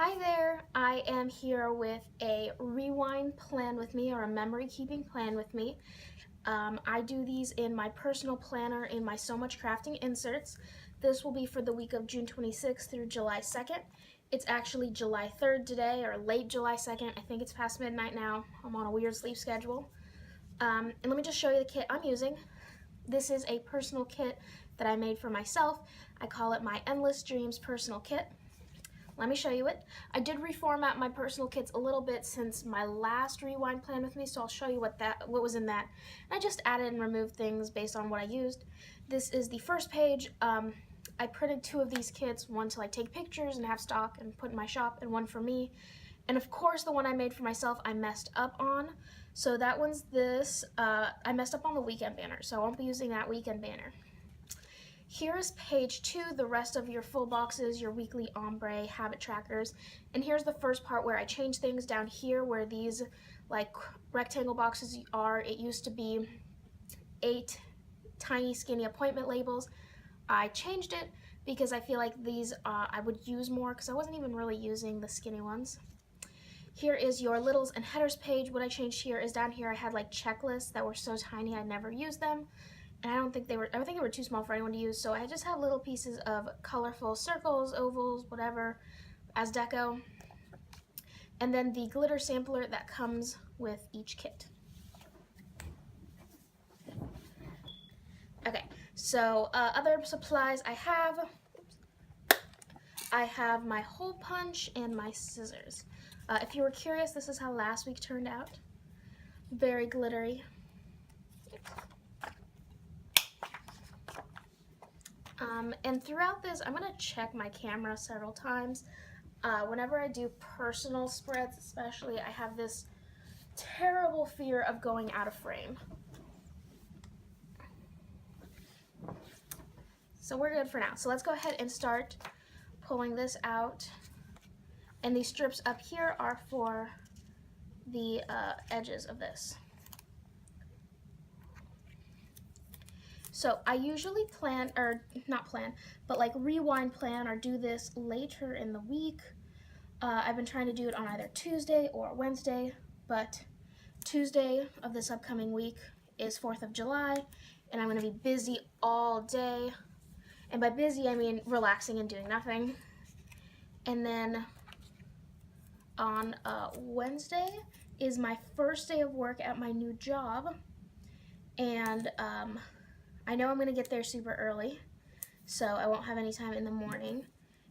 Hi there, I am here with a rewind plan with me, or a memory keeping plan with me. I do these in my personal planner in my So Much Crafting inserts. This will be for the week of June 26th through July 2nd. It's actually July 3rd today, or late July 2nd. I think it's past midnight now. I'm on a weird sleep schedule. And let me just show you the kit I'm using. This is a personal kit that I made for myself. I call it my Endless Dreams Personal Kit. Let me show you it. I did reformat my personal kits a little bit since my last rewind plan with me, so I'll show you what was in that. And I just added and removed things based on what I used. This is the first page. I printed two of these kits, one to take pictures and have stock and put in my shop, and one for me. And of course the one I made for myself I messed up on. So that one's this. I messed up on the weekend banner, so I won't be using that weekend banner. Here is page 2, the rest of your full boxes, your weekly ombre habit trackers. And here's the first part where I changed things down here where these rectangle boxes are. It used to be 8 tiny skinny appointment labels. I changed it because I feel like these I would use more because I wasn't even really using the skinny ones. Here is your littles and headers page. What I changed here is down here I had checklists that were so tiny I never used them. And I think they were too small for anyone to use, so I just have little pieces of colorful circles, ovals, whatever, as deco. And then the glitter sampler that comes with each kit. Okay, so other supplies I have my hole punch and my scissors. If you were curious, this is how last week turned out. Very glittery. And throughout this, I'm going to check my camera several times. Whenever I do personal spreads especially, I have this terrible fear of going out of frame. So we're good for now. So let's go ahead and start pulling this out. And these strips up here are for the edges of this. So I usually rewind plan or do this later in the week. I've been trying to do it on either Tuesday or Wednesday, but Tuesday of this upcoming week is 4th of July, and I'm going to be busy all day. And by busy, I mean relaxing and doing nothing. And then on Wednesday is my first day of work at my new job, and I know I'm going to get there super early, so I won't have any time in the morning,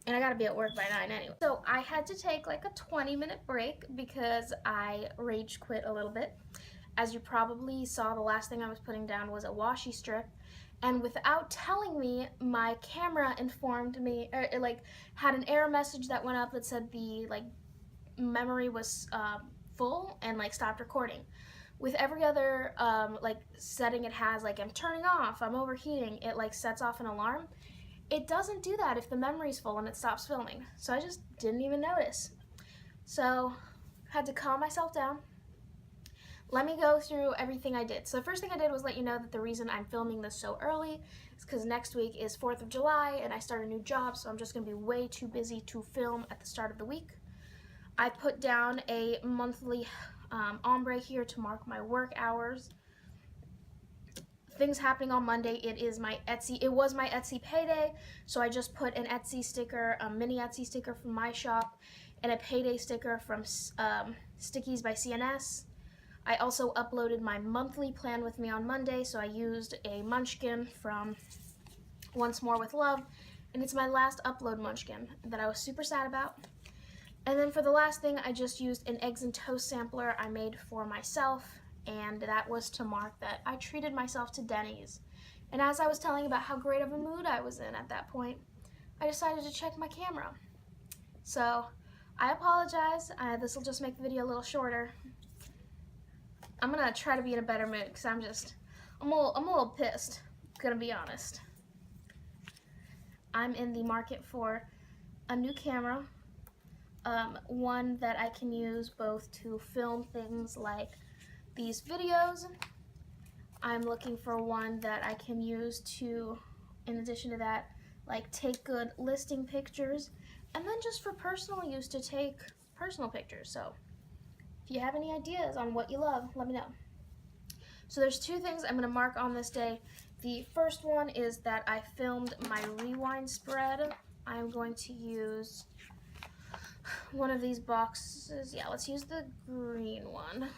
and I got to be at work by 9 anyway. So I had to take a 20-minute break because I rage quit a little bit. As you probably saw, the last thing I was putting down was a washi strip, and without telling me, my camera informed me, or it had an error message that went up that said the memory was full and stopped recording. With every other setting it has, I'm turning off, I'm overheating, it sets off an alarm. It doesn't do that if the memory's full and it stops filming. So I just didn't even notice. So had to calm myself down. Let me go through everything I did. So the first thing I did was let you know that the reason I'm filming this so early is because next week is 4th of July and I start a new job, so I'm just going to be way too busy to film at the start of the week. I put down a monthly ombre here to mark my work hours. Things happening on Monday. It was my Etsy payday, so I just put an Etsy sticker, a mini Etsy sticker from my shop, and a payday sticker from Stickies by CNS. I also uploaded my monthly plan with me on Monday, so I used a munchkin from Once More with Love, and it's my last upload munchkin that I was super sad about. And then for the last thing, I just used an eggs and toast sampler I made for myself, and that was to mark that I treated myself to Denny's. And as I was telling about how great of a mood I was in at that point, I decided to check my camera. So I apologize. This will just make the video a little shorter. I'm gonna try to be in a better mood because I'm a little pissed, gonna be honest. I'm in the market for a new camera. One that I can use both to film things like these videos. I'm looking for one that I can use to, in addition to that, take good listing pictures and then just for personal use to take personal pictures. So if you have any ideas on what you love, let me know. So there's two things I'm going to mark on this day. The first one is that I filmed my rewind spread. I'm going to use one of these boxes. Yeah, let's use the green one.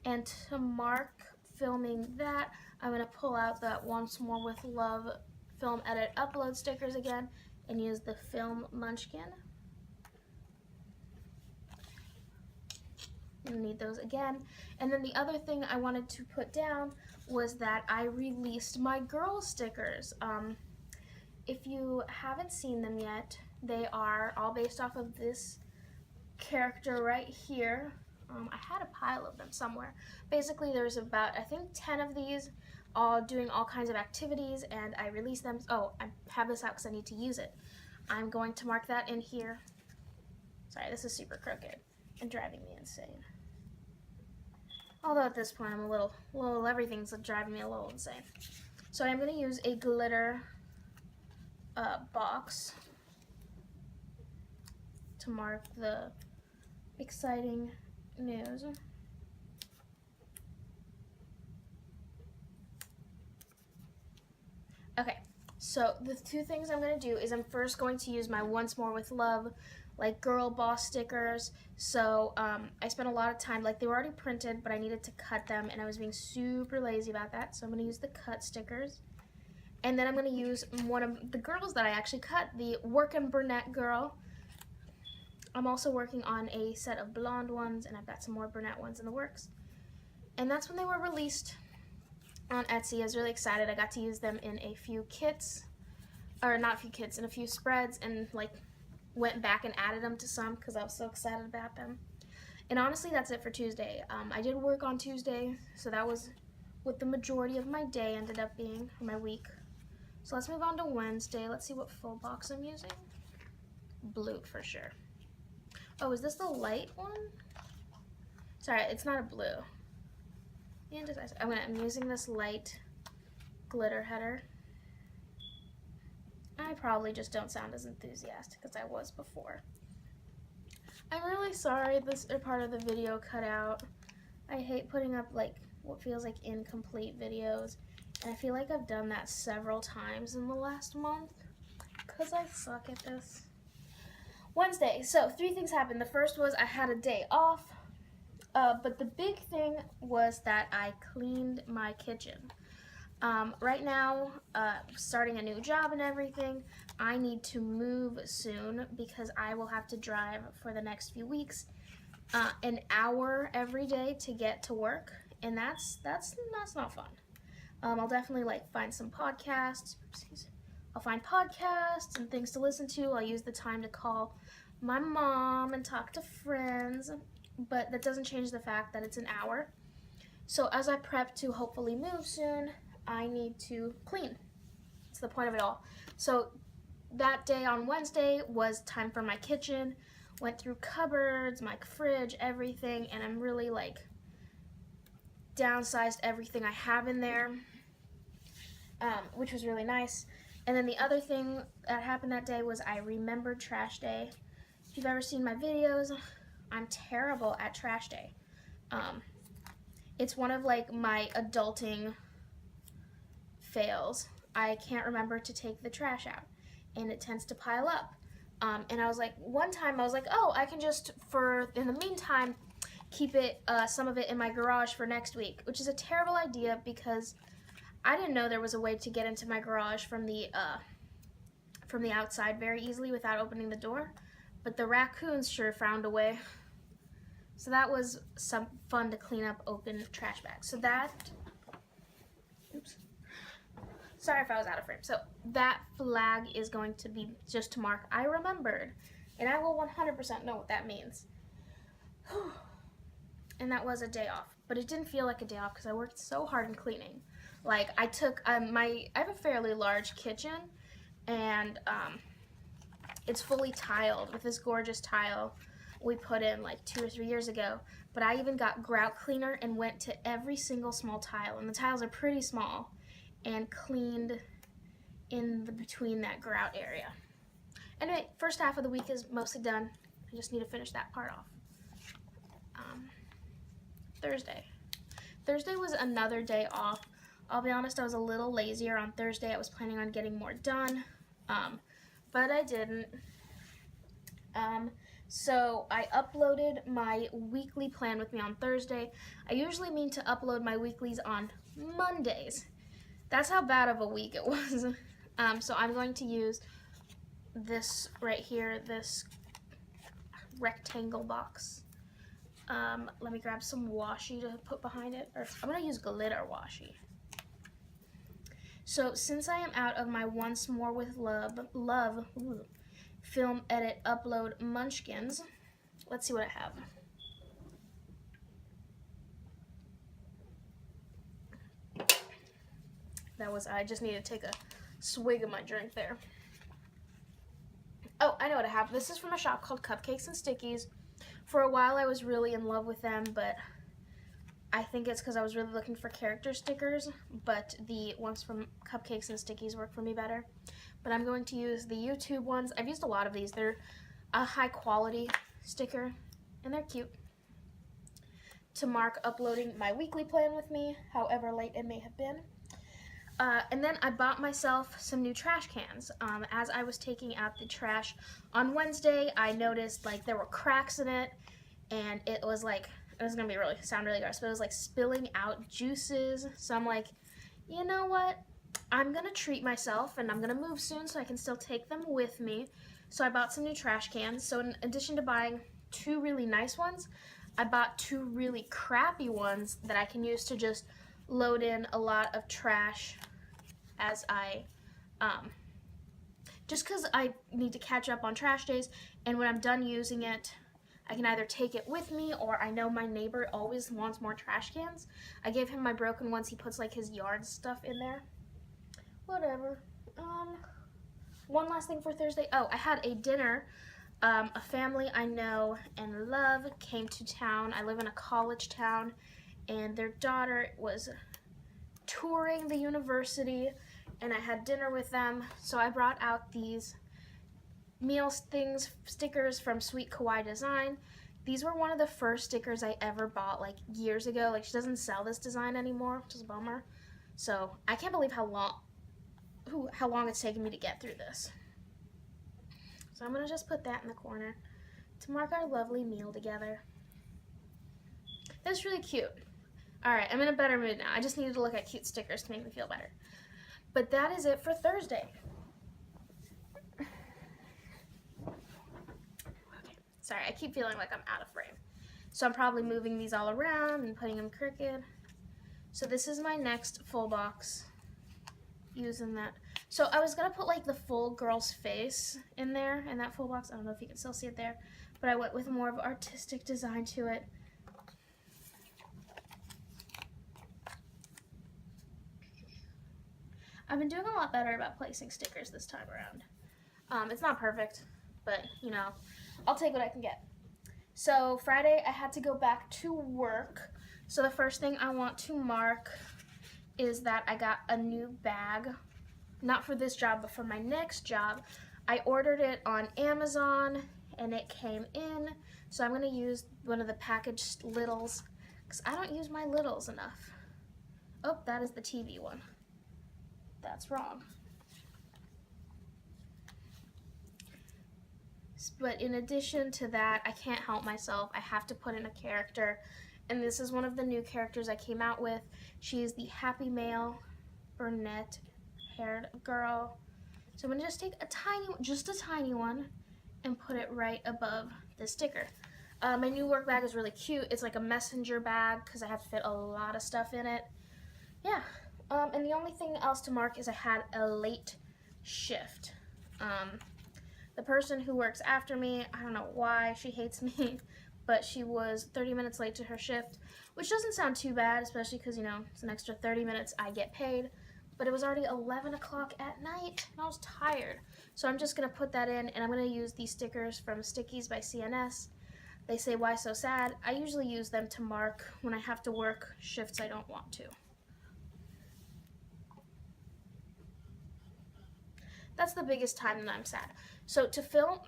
And to mark filming that, I'm going to pull out that Once More with Love film edit upload stickers again and use the film munchkin. You'll need those again. And then the other thing I wanted to put down was that I released my girl stickers. If you haven't seen them yet, they are all based off of this character right here. I had a pile of them somewhere. Basically, there's about, I think, 10 of these, all doing all kinds of activities, and I released them. Oh, I have this out because I need to use it. I'm going to mark that in here. Sorry, this is super crooked and driving me insane. Although at this point, I'm a little everything's driving me a little insane. So I'm going to use a glitter box to mark the exciting news. Okay, so the two things I'm going to do is I'm first going to use my Once More with Love, like girl boss stickers. So I spent a lot of time, like they were already printed, but I needed to cut them, and I was being super lazy about that. So I'm going to use the cut stickers. And then I'm going to use one of the girls that I actually cut, the Workin' Brunette girl. I'm also working on a set of blonde ones, and I've got some more brunette ones in the works. And that's when they were released on Etsy. I was really excited. I got to use them in a few kits, or not a few kits, in a few spreads, and like went back and added them to some because I was so excited about them. And honestly, that's it for Tuesday. I did work on Tuesday, so that was what the majority of my day ended up being, or my week. So let's move on to Wednesday. Let's see what full box I'm using. Blue for sure. Oh, is this the light one? Sorry, it's not a blue. I'm using this light glitter header. I probably just don't sound as enthusiastic as I was before. I'm really sorry this part of the video cut out. I hate putting up like what feels like incomplete videos, and I feel like I've done that several times in the last month because I suck at this. Wednesday, so 3 things happened. The first was I had a day off, but the big thing was that I cleaned my kitchen. Right now, starting a new job and everything, I need to move soon because I will have to drive for the next few weeks an hour every day to get to work, and that's not fun. I'll definitely like find some podcasts. I'll find podcasts and things to listen to. I'll use the time to call my mom and talk to friends, but that doesn't change the fact that it's an hour. So as I prep to hopefully move soon, I need to clean. That's the point of it all. So that day on Wednesday was time for my kitchen. Went through cupboards, my fridge, everything, and I'm really like downsized everything I have in there, which was really nice. And then the other thing that happened that day was I remembered trash day. If you've ever seen my videos, I'm terrible at trash day. It's one of like my adulting fails. I can't remember to take the trash out, and it tends to pile up. And I was like, one time I was like, oh, I can just, in the meantime, keep it, some of it in my garage for next week, which is a terrible idea because I didn't know there was a way to get into my garage from the outside very easily without opening the door, but the raccoons sure found a way. So that was some fun to clean up open trash bags. So that, oops. Sorry if I was out of frame. So that flag is going to be just to mark I remembered, and I will 100% know what that means. And that was a day off, but it didn't feel like a day off because I worked so hard in cleaning. Like I took I have a fairly large kitchen, and it's fully tiled with this gorgeous tile we put in like 2 or 3 years ago. But I even got grout cleaner and went to every single small tile, and the tiles are pretty small, and cleaned in between that grout area. Anyway, first half of the week is mostly done. I just need to finish that part off. Thursday. Thursday was another day off. I'll be honest, I was a little lazier on Thursday. I was planning on getting more done, but I didn't. So I uploaded my weekly plan with me on Thursday. I usually mean to upload my weeklies on Mondays. That's how bad of a week it was. So I'm going to use this right here, this rectangle box. Let me grab some washi to put behind it. Or I'm going to use glitter washi. So since I am out of my Once More with Love film edit upload munchkins, let's see what I have. I just need to take a swig of my drink there. Oh, I know what I have. This is from a shop called Cupcakes and Stickies. For a while I was really in love with them, but I think it's because I was really looking for character stickers, but the ones from Cupcakes and Stickies work for me better. But I'm going to use the YouTube ones. I've used a lot of these. They're a high quality sticker, and they're cute. To mark uploading my weekly plan with me, however late it may have been. And then I bought myself some new trash cans. As I was taking out the trash on Wednesday, I noticed like there were cracks in it, and it was like, it was gonna be sound really gross, but it was like spilling out juices. So I'm like, you know what? I'm gonna treat myself, and I'm gonna move soon so I can still take them with me. So I bought some new trash cans. So in addition to buying 2 really nice ones, I bought 2 really crappy ones that I can use to just load in a lot of trash as I, just because I need to catch up on trash days, and when I'm done using it, I can either take it with me, or I know my neighbor always wants more trash cans. I gave him my broken ones. He puts like his yard stuff in there. Whatever. One last thing for Thursday. Oh, I had a dinner. A family I know and love came to town. I live in a college town, and their daughter was touring the university, and I had dinner with them. So I brought out these stickers from Sweet Kawaii Design. These were one of the first stickers I ever bought like years ago. Like, she doesn't sell this design anymore, which is a bummer. So I can't believe how long it's taken me to get through this. So I'm gonna just put that in the corner to mark our lovely meal together. That's really cute. Alright, I'm in a better mood now. I just needed to look at cute stickers to make me feel better. But that is it for Thursday. Okay. Sorry, I keep feeling like I'm out of frame. So I'm probably moving these all around and putting them crooked. So this is my next full box. Using that. So I was going to put like the full girl's face in there in that full box. I don't know if you can still see it there. But I went with more of an artistic design to it. I've been doing a lot better about placing stickers this time around. It's not perfect, but you know, I'll take what I can get. So Friday I had to go back to work. So the first thing I want to mark is that I got a new bag. Not for this job, but for my next job. I ordered it on Amazon and it came in. So I'm gonna use one of the packaged littles because I don't use my littles enough. Oh, that is the TV one. That's wrong. But in addition to that, I can't help myself. I have to put in a character, and this is one of the new characters I came out with. She is the happy male, brunette-haired girl. So I'm gonna just take just a tiny one, and put it right above the sticker. My new work bag is really cute. It's like a messenger bag because I have to fit a lot of stuff in it. Yeah. And the only thing else to mark is I had a late shift. The person who works after me, I don't know why she hates me, but she was 30 minutes late to her shift, which doesn't sound too bad, especially because, you know, it's an extra 30 minutes I get paid. But it was already 11 o'clock at night, and I was tired. So I'm just going to put that in, and I'm going to use these stickers from Stickies by CNS. They say, "Why so sad?" I usually use them to mark when I have to work shifts I don't want to. That's the biggest time that I'm sad. So to fill,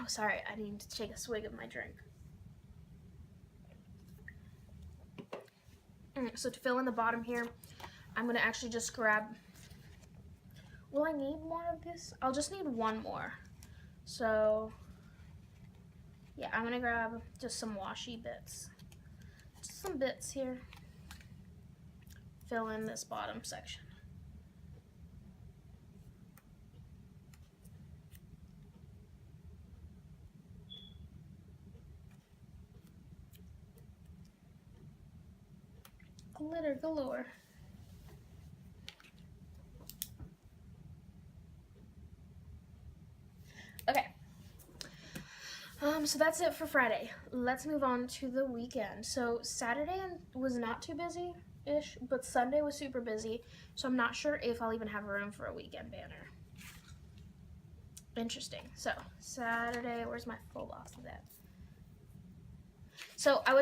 oh sorry, I need to take a swig of my drink. So to fill in the bottom here, I'm gonna actually just grab, will I need more of this? I'll just need one more. So yeah, I'm gonna grab just some washi bits. Just some bits here. Fill in this bottom section. Glitter galore. Okay. So that's it for Friday. Let's move on to the weekend. So Saturday was not too busy-ish, but Sunday was super busy. So I'm not sure if I'll even have room for a weekend banner. Interesting. So Saturday, where's my full box of that? So I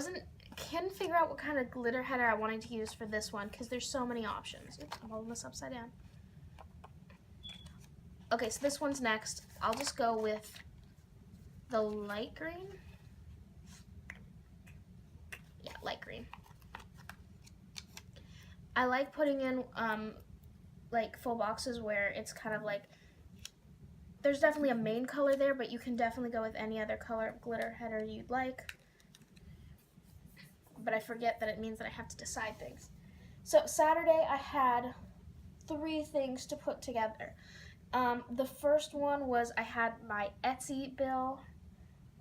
couldn't figure out what kind of glitter header I wanted to use for this one because there's so many options. Oops, I'm holding this upside down. Okay, so this one's next. I'll just go with the light green. Yeah, light green. I like putting in like full boxes where it's kind of like, there's definitely a main color there, but you can definitely go with any other color of glitter header you'd like. But I forget that it means that I have to decide things. So Saturday I had 3 things to put together. The first one was I had my Etsy bill.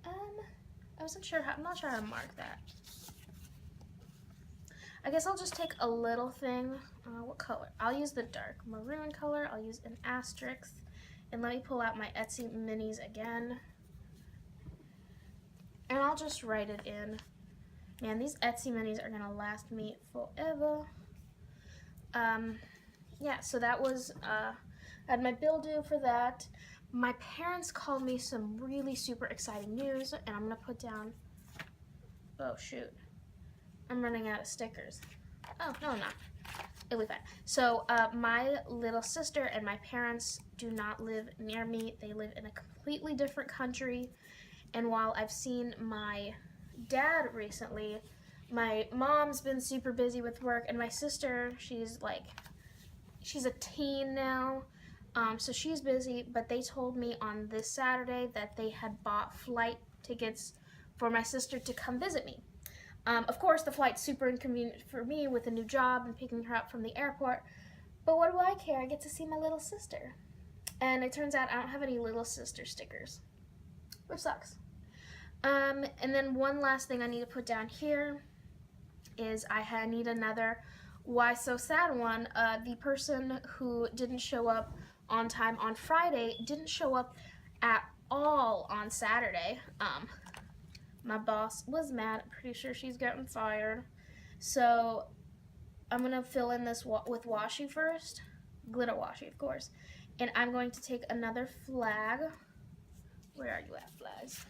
I'm not sure how to mark that. I guess I'll just take a little thing. What color? I'll use the dark maroon color. I'll use an asterisk. And let me pull out my Etsy minis again. And I'll just write it in. Man, these Etsy minis are gonna last me forever. Yeah, so that was, I had my bill due for that. My parents called me some really super exciting news, and I'm gonna put down, oh shoot, I'm running out of stickers. Oh, no I'm not, it'll be fine. So my little sister and my parents do not live near me. They live in a completely different country, and while I've seen my dad recently, my mom's been super busy with work, and my sister, she's a teen now, so she's busy, but they told me on this Saturday that they had bought flight tickets for my sister to come visit me. Of course, the flight's super inconvenient for me with a new job and picking her up from the airport, but what do I care? I get to see my little sister. And it turns out I don't have any little sister stickers, which sucks. And then one last thing I need to put down here is I need another Why So Sad one. The person who didn't show up on time on Friday didn't show up at all on Saturday. My boss was mad. I'm pretty sure she's getting fired. So I'm going to fill in this with washi first. Glitter washi, of course. And I'm going to take another flag. Where are you at, flags?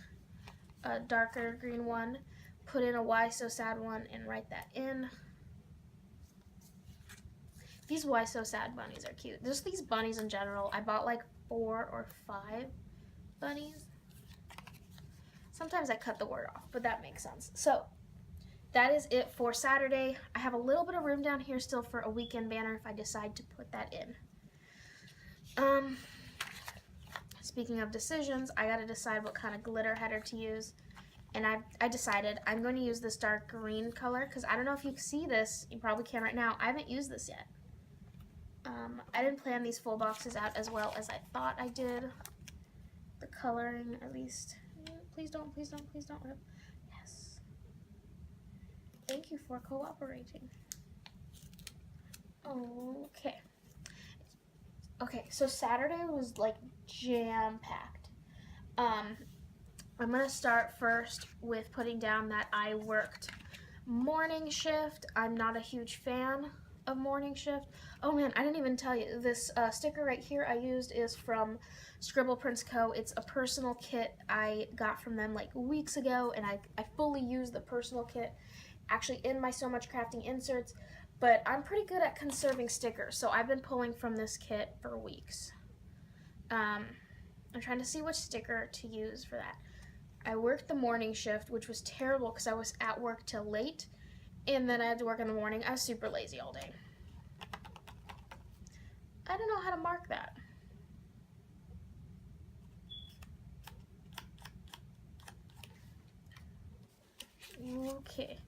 A darker green one. Put in a Why So Sad one and write that in. These Why So Sad bunnies are cute. Just these bunnies in general. I bought like 4 or 5 bunnies. Sometimes I cut the word off, but that makes sense. So that is it for Saturday. I have a little bit of room down here still for a weekend banner if I decide to put that in. Speaking of decisions, I gotta decide what kind of glitter header to use. And I decided I'm going to use this dark green color because I don't know if you can see this. You probably can right now. I haven't used this yet. I didn't plan these full boxes out as well as I thought I did. The coloring, at least. Please don't, please don't, please don't rip. Yes. Thank you for cooperating. Okay. Okay, so Saturday was like jam-packed. I'm gonna start first with putting down that I worked morning shift. I'm not a huge fan of morning shift. Oh man, I didn't even tell you, this sticker right here I used is from Scribble Prints Co. It's a personal kit I got from them like weeks ago, and I fully use the personal kit actually in my So Much Crafting inserts, but I'm pretty good at conserving stickers, so I've been pulling from this kit for weeks. I'm trying to see which sticker to use for that. I worked the morning shift, which was terrible because I was at work till late, and then I had to work in the morning. I was super lazy all day. I don't know how to mark that. Okay,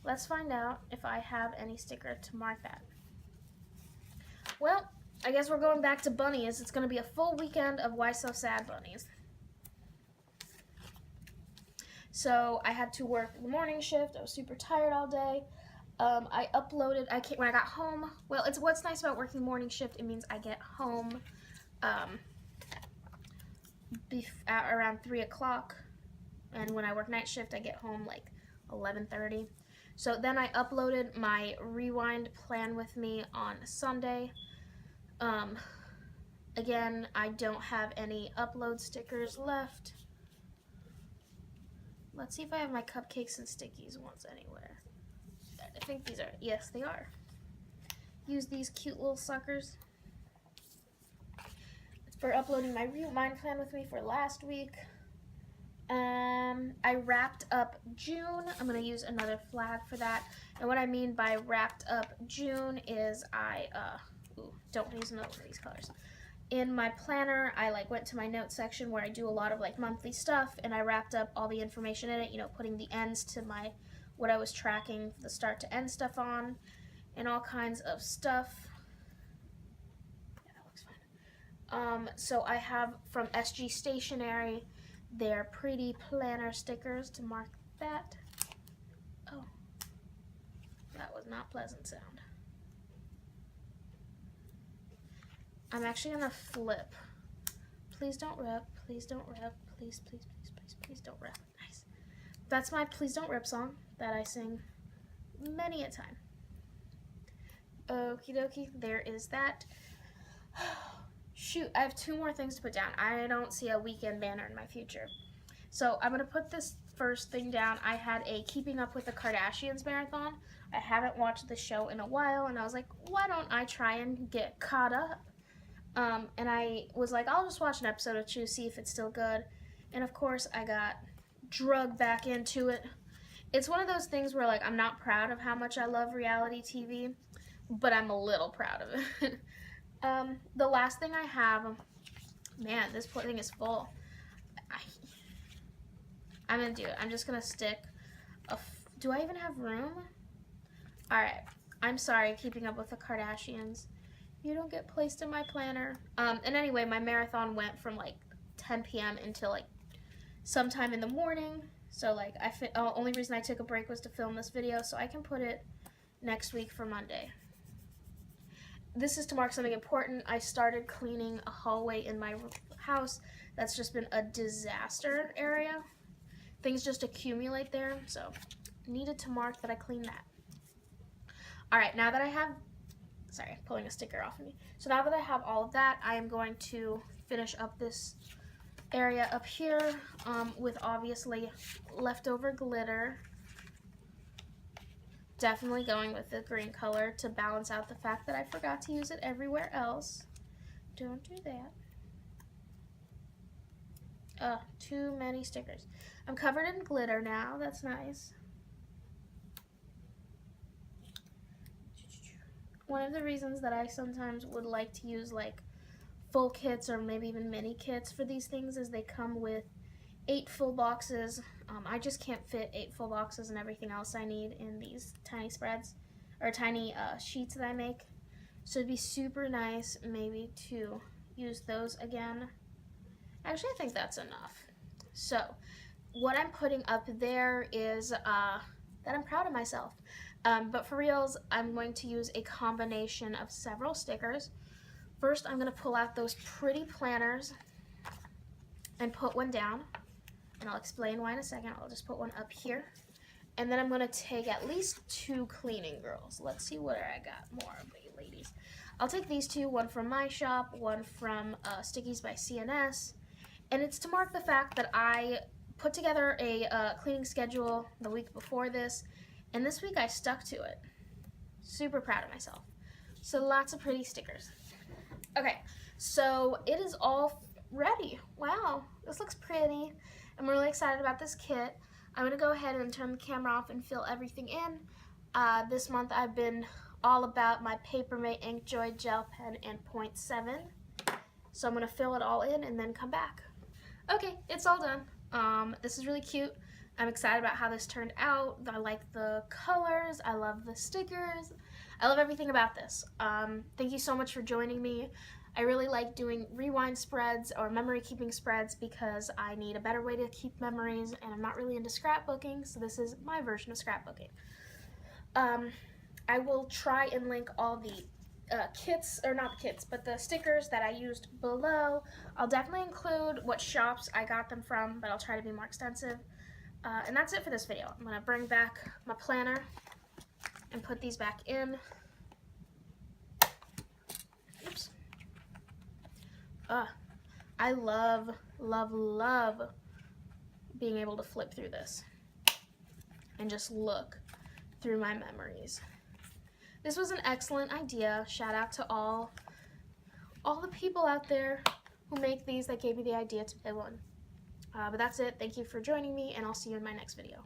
let's find out if I have any sticker to mark that. Well, I guess we're going back to bunnies. It's going to be a full weekend of Why So Sad bunnies. So I had to work the morning shift. I was super tired all day. I uploaded, when I got home, well, it's what's nice about working the morning shift, it means I get home at around 3 o'clock, and when I work night shift, I get home like 11:30. So then I uploaded my Rewind Plan With Me on Sunday. Again, I don't have any upload stickers left. Let's see if I have my cupcakes and stickies ones anywhere. I think these are, yes, they are. Use these cute little suckers. It's for uploading my Rewind Plan With Me for last week. I wrapped up June. I'm going to use another flag for that. And what I mean by wrapped up June is don't use another one of these colors. In my planner, I went to my notes section where I do a lot of monthly stuff, and I wrapped up all the information in it, putting the ends to what I was tracking the start to end stuff on, and all kinds of stuff. Yeah, that looks fine. So I have from SG Stationery their pretty planner stickers to mark that. Oh, that was not pleasant sound. I'm actually gonna flip. Please don't rip, please don't rip, please, please, please, please, please don't rip. Nice. That's my Please Don't Rip song that I sing many a time. Okie dokie, there is that. Shoot, I have 2 more things to put down. I don't see a weekend banner in my future. So I'm gonna put this first thing down. I had a Keeping Up with the Kardashians marathon. I haven't watched the show in a while, and I was like, why don't I try and get caught up? And I was like, I'll just watch an episode or 2, see if it's still good. And of course, I got drugged back into it. It's one of those things where I'm not proud of how much I love reality TV, but I'm a little proud of it. The last thing I have, man, this poor thing is full. I'm gonna do it. I'm just gonna stick do I even have room? Alright, I'm sorry, Keeping Up with the Kardashians. You don't get placed in my planner. And anyway, my marathon went from 10 p.m. until sometime in the morning. So only reason I took a break was to film this video, so I can put it next week for Monday. This is to mark something important. I started cleaning a hallway in my house that's just been a disaster area. Things just accumulate there, so needed to mark that I cleaned that. Alright, now that I have, sorry, pulling a sticker off of me. So now that I have all of that, I am going to finish up this area up here with obviously leftover glitter. Definitely going with the green color to balance out the fact that I forgot to use it everywhere else. Don't do that. Too many stickers. I'm covered in glitter now. That's nice. One of the reasons that I sometimes would like to use full kits or maybe even mini kits for these things is they come with 8 full boxes. I just can't fit 8 full boxes and everything else I need in these tiny spreads or tiny sheets that I make. So it'd be super nice maybe to use those again. Actually, I think that's enough. So what I'm putting up there is that I'm proud of myself. But for reals, I'm going to use a combination of several stickers. First, I'm going to pull out those pretty planners and put one down. And I'll explain why in a second. I'll just put one up here. And then I'm going to take at least 2 cleaning girls. Let's see what I got more of the ladies. I'll take these 2, one from my shop, one from Stickies by CNS. And it's to mark the fact that I put together a cleaning schedule the week before this. And this week I stuck to it. Super proud of myself. So lots of pretty stickers. Okay, so it is all ready. Wow, this looks pretty. I'm really excited about this kit. I'm gonna go ahead and turn the camera off and fill everything in. This month I've been all about my Papermate Inkjoy gel pen and 0.7. So I'm gonna fill it all in and then come back. Okay, it's all done. This is really cute. I'm excited about how this turned out. I like the colors. I love the stickers. I love everything about this. Thank you so much for joining me. I really like doing rewind spreads or memory keeping spreads because I need a better way to keep memories, and I'm not really into scrapbooking, so this is my version of scrapbooking. I will try and link all the kits, or not the kits, but the stickers that I used below. I'll definitely include what shops I got them from, but I'll try to be more extensive. And that's it for this video. I'm going to bring back my planner and put these back in. Oops. I love, love, love being able to flip through this and just look through my memories. This was an excellent idea. Shout out to all the people out there who make these that gave me the idea to build one. But that's it. Thank you for joining me, and I'll see you in my next video.